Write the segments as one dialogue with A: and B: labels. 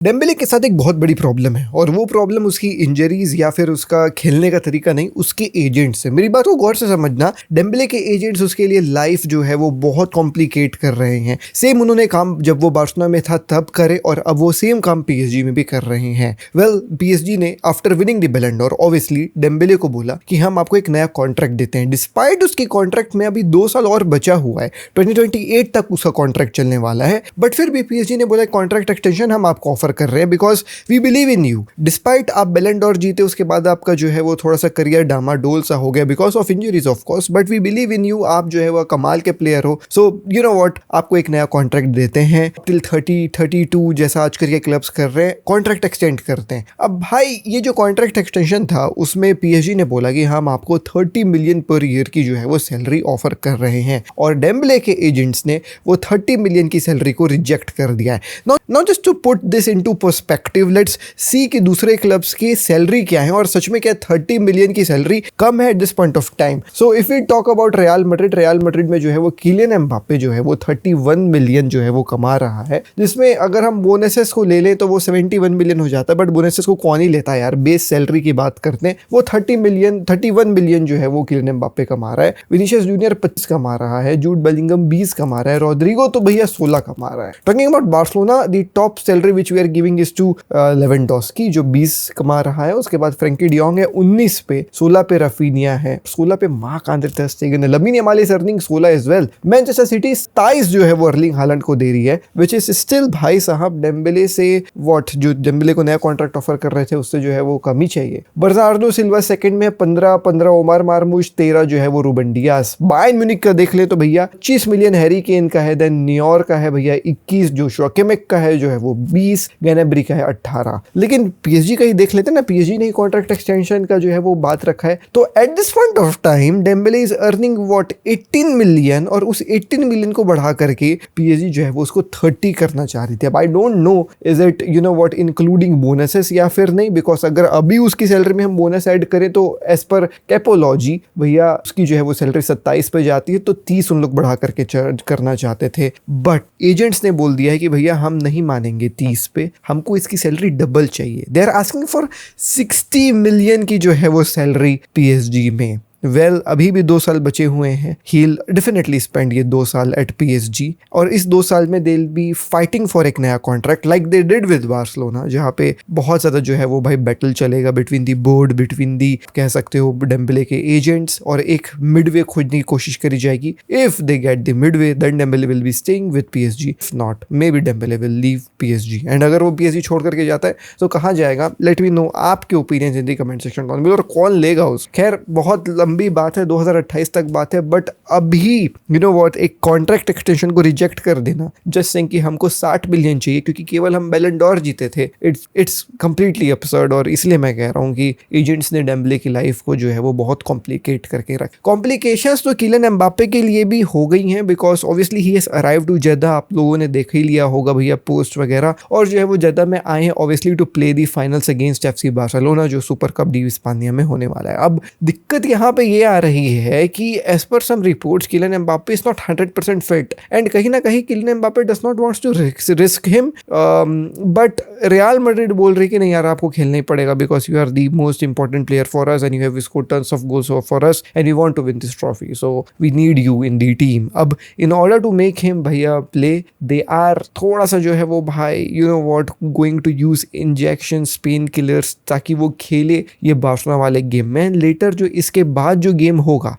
A: Dembélé के साथ एक बहुत बड़ी प्रॉब्लम है और वो प्रॉब्लम उसकी इंजरीज या फिर उसका खेलने का तरीका नहीं, उसके एजेंट्स है। मेरी बात को गौर से समझना, डेम्बेले के एजेंट्स उसके लिए लाइफ जो है वो बहुत कॉम्प्लिकेट कर रहे हैं। सेम उन्होंने काम जब वो बार्सिलोना में था तब करे और अब वो सेम काम पीएसजी में भी कर रहे हैं। वेल, पीएसजी ने आफ्टर विनिंग द बैलन डोर ऑब्वियसली डेम्बेले को बोला कि हम आपको एक नया कॉन्ट्रैक्ट देते हैं। डिस्पाइट उसके कॉन्ट्रैक्ट में अभी 2 साल और बचा हुआ है, 2028 तक उसका कॉन्ट्रैक्ट चलने वाला है, बट फिर भी पीएसजी ने बोला कॉन्ट्रैक्ट एक्सटेंशन हम आपको ऑफर कर रहे हैं because we believe in you. Despite आप बैलन डोर जीते उसके बाद आपका जो है वो थोड़ा सा करियर डामाडोल सा हो गया because of injuries of course, but we believe in you, आप जो है वो कमाल के प्लेयर हो, सो यू नो व्हाट, आपको एक नया कॉन्ट्रैक्ट देते हैं टिल 30-32 जैसा आजकल के क्लब्स कर रहे हैं, कॉन्ट्रैक्ट एक्सटेंड करते हैं। अब भाई ये जो कॉन्ट्रैक्ट एक्सटेंशन था उसमें पीएसजी ने बोला कि हम आपको 30 मिलियन पर ईयर की जो है वो सैलरी ऑफर कर रहे हैं और डेम्बले के एजेंट्स ने वो 30 मिलियन की सैलरी को रिजेक्ट कर दिया है। Now just to put this into perspective, let's see कि दूसरे क्लब्स की सैलरी क्या है और सच में क्या 30 मिलियन की सैलरी कम है at this point of time. So if we talk about Real Madrid में जो है वो किलियन एम्बाप्पे जो है वो 31 मिलियन जो है वो कमा रहा है, जिसमें अगर हम बोनसेस को ले लें तो वो 71 मिलियन हो जाता है, बट बोनसेस को कौन ही लेता है यार, बेस सैलरी की बात करते हैं। वो 31 मिलियन जो है वो किलियन एम्बाप्पे कमा रहा है, विनीशियस जूनियर 25 कमा रहा है, जूड बेलिंगम 20 कमा रहा है, रोड्रिगो तो भैया 16 कमा रहा है। Talking about Barcelona, the top salary which we are giving is to Lewandowski जो 20 कमा रहा है, उसके बाद फ्रैंकी डियोंग है 19 पे, 16 पे रफीनिया है, 16 पे मार्क आंद्रे ter Stegen है, Lamine Yamal is earning 16 as well. Manchester City 27 जो है वो अर्लिंग हालैंड को दे रही है, विच इज स्टिल भाई साहब डेम्बेले से व्हाट, जो डेम्बेले को नया कॉन्ट्रैक्ट ऑफर कर रहे थे उससे जो है वो कम ही चाहिए। बर्नार्डो सिल्वा सेकंड में 15 ओमार मार्मुश, 13 जो है वो रूबन डियास। बायर्न म्यूनिख का देख ले तो भैया 25 मिलियन हैरी केन का है, देन न्यूयॉर्क का है भैया 21, जोशुआ किमिक का है जो है वो 20, गैनेब्री का है 18। लेकिन पीएसजी का ही देख लेते हैं ना, पीएसजी ने कॉन्ट्रैक्ट एक्सटेंशन का जो है वो बात रखा है, तो eight this point of time Dembélé is earning what 18 million और उस 18 मिलियन को बढ़ा करके पीएसजी जो है वो उसको 30 करना चाह रही थी। अब I don't know is it you know what including bonuses या फिर नहीं, बिकॉज अगर अभी उसकी सैलरी में हम बोनस ऐड करें तो एज पर कैपोलॉजी भैया उसकी जो है वो सैलरी 27 पे जाती है, तो 30 उन लोग बढ़ा करके चार्ज करना चाहते थे, बट एजेंट्स ने बोल दिया है कि भैया हम नहीं मानेंगे 30 पे, हमको इसकी सैलरी डबल चाहिए। They are asking for 60 million की जो है वो सैलरी पीएसजी में। वेल, अभी भी 2 साल बचे हुए हैं, he'll definitely spend ये 2 साल एट पीएसजी और इस 2 साल में they'll be fighting for एक नया contract like they did with Barcelona, जहाँ पे बहुत ज़्यादा जो है वो भाई बैटल चलेगा between the board, between the कह सकते हो डेम्बेले के एजेंट्स, और एक मिडवे खोजने की कोशिश करी जाएगी। If they get the midway then Dembele will be staying with PSG, if not maybe Dembele will leave PSG. And अगर वो पीएसजी छोड़ करके जाता है तो कहाँ जाएगा, लेट मी नो आपके opinion in the comment section और कौन लेगा उस। खैर बहुत लंबी बात है, 2028 तक बात है, बट अभी यू नो व्हाट एक कॉन्ट्रैक्ट एक्सटेंशन को रिजेक्ट कर देना जस्ट सेइंग कि हमको 60 मिलियन चाहिए क्योंकि केवल हम बैलन डोर जीते थे, इट्स कंप्लीटली absurd। और इसलिए मैं कह रहा हूँ कि एजेंट्स ने डेम्बले की लाइफ को जो है वो बहुत कॉम्प्लिकेट करके रखा। कॉम्प्लिकेशंस तो किलियन एम्बाप्पे के लिए भी हो गई हैं because obviously he has arrived to Jeddah, आप लोगों ने देख ही लिया होगा भैया पोस्ट वगैरह, और जो है वो जेदा में आए हैं obviously to play the finals against FC Barcelona जो सुपर कप डी इस्पानिया में होने वाला है। अब दिक्कत यहाँ पे ये आ रही है कि as per some reports Kylian Mbappe is not 100% fit and कहीं ना कहीं Kylian Mbappe does not wants to risk him, but Real Madrid बोल रही कि नहीं यार आपको खेलना ही पड़ेगा because you are the most important player for us and you have scored tons of goals for us and we want to win this trophy, so we need you in the team. अब इन order to make him भैया play, they are थोड़ा सा जो है वो भाई you know what going to use injections, pain killers, ताकि वो खेले ये बार्सिलोना वाले गेम में। लेटर जो इसके बाद जो गेम होगा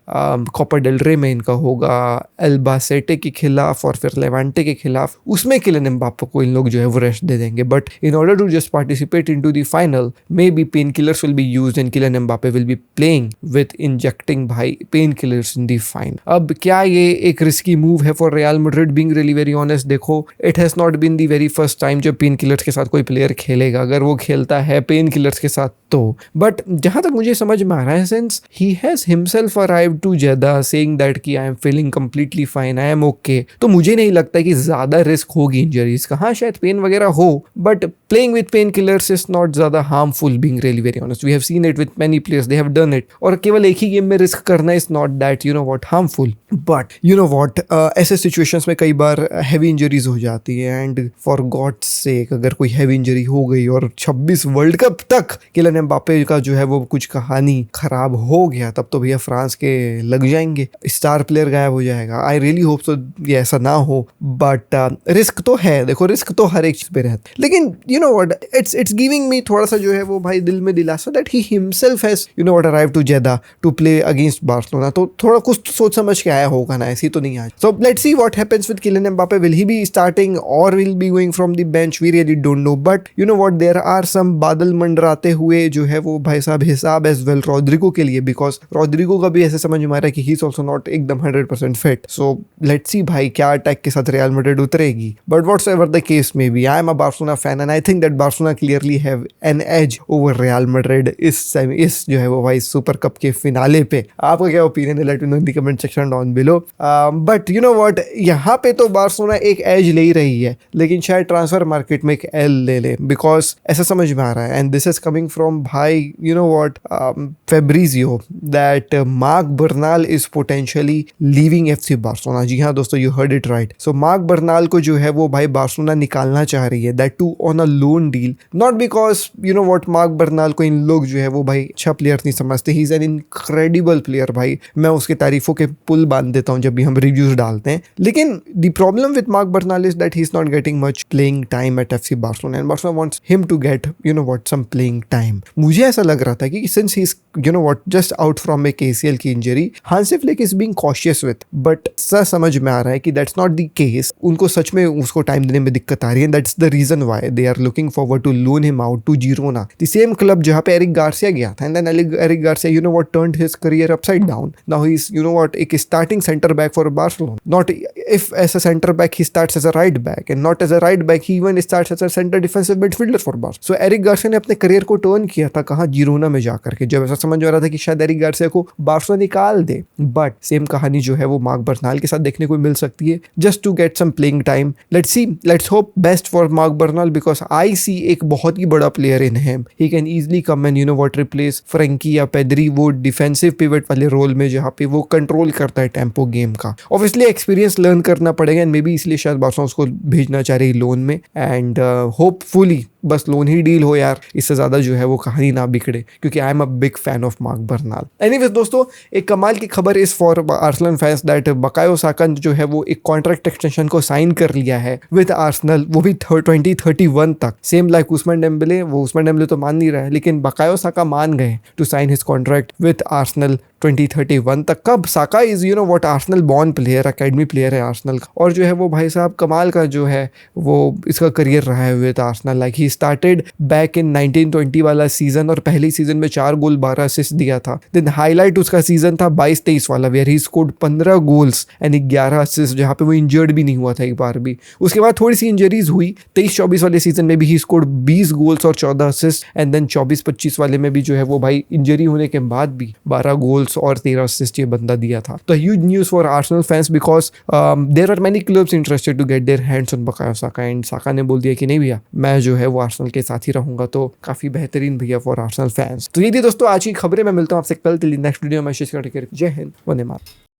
A: कोपा डेल रे में इनका होगा अल्बासेटे के खिलाफ और फिर लेवांटे के खिलाफ, उसमें किलियन एम्बाप्पे को इन लोग जो है वो रेस्ट दे देंगे, but in order to just participate into the final may be pain killers will be used and Kylian Mbappe will be playing with injecting भाई pain killers in the final. अब क्या ये एक रिस्की मूव है for Real Madrid, being really very honest, देखो it has not been the very first time जब pain killers के साथ कोई प्लेयर खेलेगा, अगर वो खेलता है पेन किलर्स के साथ तो, बट जहां तक मुझे समझ में आ रहा है since he has once himself arrived to Jeddah saying that कि I am feeling completely fine, I am okay, तो मुझे नहीं लगता कि ज़्यादा रिस्क होगी इंजरीज का. हाँ शायद पेन वगैरह हो, but playing with painkillers is not ज़्यादा harmful, being really very honest. We have seen it with many players, they have done it. और केवल एक ही गेम में रिस्क करना is not that you know what harmful. But you know what, ऐसे situations में कई बार heavy injuries हो जाती है, एंड फॉर गॉड्स सेक अगर कोई हैवी इंजरी हो गई और 26 वर्ल्ड कप तक किलियन एम्बापे का जो है वो कुछ कहानी खराब हो गया, तब तो भैया फ्रांस के लग जाएंगे, स्टार प्लेयर गायब हो जाएगा. आई रियली होप सो ये ऐसा ना हो, बट रिस्क तो है, देखो रिस्क तो हर एक चीज पे रहता है. लेकिन you know what, it's giving me थोड़ा सा जो है वो भाई दिल में दिलासा that he himself has you know what arrive to Jeddah to play against Barcelona. तो थोड़ा कुछ तो सोच समझ के आया होगा ना, ऐसी तो नहीं आज. So let's see what happens with Kylian Mbappe. Will he be starting और will be going from the bench? We really don't know, but you know what, there are some बादल मंडराते हुए जो है वो भाई साहब हिसाब एज वेल रोड्रिगो के लिए, बिकॉज रोड्रिगो का भी ऐसे समझ में आ रहा है कि ही इज ऑल्सो नॉट एकदम 100% फिट. सो लेट्स सी भाई क्या अटैक के साथ रियल मैड्रिड उतरेगी. But whatsoever the case may be, I am a Barcelona fan and I think that Barcelona clearly have an edge over Real Madrid इस जो है वो भाई सुपर कप के फिनाले पे. आपका क्या ओपिनियन है? Let me know in the comment section down below. But you know what, यहाँ पे तो बार्सिलोना एक एज ले ही रही है, लेकिन शायद ट्रांसफर मार्केट में एक एल ले ले, बिकॉज ऐसा समझ में आ रहा है, and this is coming from भाई you know what Fabrizio, that Marc Bernal is potentially leaving FC Barcelona. जी हाँ दोस्तों, you heard it right. So Marc Bernal को जो है वो भाई बार्सिलोना निकालना चाह रही है, that too on a loan deal. Not because you know what Marc Bernal को इन लोग जो है वो भाई अच्छा प्लेयर नहीं समझते. He is an incredible player भाई, मैं उसके तारीफों के पुल बांध देता हूँ जब भी हम रिव्यूज डालते हैं. लेकिन the problem with Marc Bernal is that he is not getting much playing time at FC Barcelona, and Barcelona wants him to get you know what some playing time. मुझे ऐसा लग रहा था कि since he is you know what just out from a ACL की injury, Hansi Flick is being cautious with, but सा समझ में आ रहा है कि दैट्स नॉट द केस. उनको सच में उसको टाइम देने में दिक्कत आ रही है, that's the reason why they are looking forward to loan him out to Girona, the same club जहां पे एरिक गार्सिया गया था, and then Eric Garcia you know what turned his career upside down. Now he is you know what एक starting centre back for Barcelona. Not if as a center back he starts as a right back, and not as a right back, he even starts as a center defensive midfielder for Barca. So Eric Garcia ने अपने career को turn किया था कहाँ, Girona में जाकर के, जब ऐसा समझ में आ रहा था कि शायद एरिक गार्सिया को बार्सिलोना निकाल दे. बट सेम कहानी जो है वो मार्क बर्नाल के साथ देखने को मिल सकती है, just to get some playing time. Let's see, let's hope best for Marc Bernal, because I see एक बहुत ही बड़ा player in him. He can easily come and you know what replace Frenkie या पेद्री, वो defensive pivot वाले role में जहाँ पे वो कंट्रोल करता है टेम्पो गेम का. ऑब्वियसली एक्सपीरियंस लर्न करना पड़ेगा, एंड मे बी इसलिए शायद बार्सिलोना उसको भेजना चाह रही लोन में, एंड होपफुली बस लोन ही डील हो यार, इससे ज्यादा जो है वो कहानी ना बिगड़े, क्योंकि आई am a big fan of mark Bernal. Anyways दोस्तों, एक कमाल की खबर इस फॉर आर्सेनल फैंस दैट बकायो साका जो है वो एक कॉन्ट्रैक्ट एक्सटेंशन को साइन कर लिया है विद आर्सेनल, वो भी 2031 तक. सेम लाइक उस्मान डेम्बेले, वो उस्मान डेम्बेले तो मान नहीं रहा है, लेकिन बकायो साका मान गए to sign his contract with Arsenal 2031 तक. कब Saka is you know what Arsenal born player, academy player है आर्सेनल का, और जो है वो भाई साहब कमाल का जो है वो इसका करियर रहा है with Arsenal. Like he started back in 1920 वाला सीजन, और पहले सीजन में 4 गोल 12 असिस्ट दिया था. देन हाईलाइट उसका सीजन था 22-23 वाला, where he scored 15 goals and 11 assist, जहाँ पे वो इंजर्ड भी नहीं हुआ था एक बार भी. उसके बाद थोड़ी सी इंजरीज हुई. 23-24 वाले सीजन में भी ही स्कोर्ड 20 गोल्स और 14 असिस्ट, एंड देन 24-25 वाले में भी जो है वो भाई इंजरी होने के बाद भी 12 गोल्स और 13 असिस्ट ये बंदा दिया था. तो huge news for Arsenal fans, because there are many clubs interested to get their hands on Bukayo Saka, and Saka ने बोल दिया कि नहीं भैया, मैं जो है वो आर्सेनल के साथ ही रहूंगा. तो काफी बेहतरीन भैया फॉर आर्सेनल फैंस. तो ये थी दोस्तों आज की खबरें. मैं मिलता हूँ आपसे कल, नेक्स्ट वीडियो में. जय हिंद, वंदे मातरम.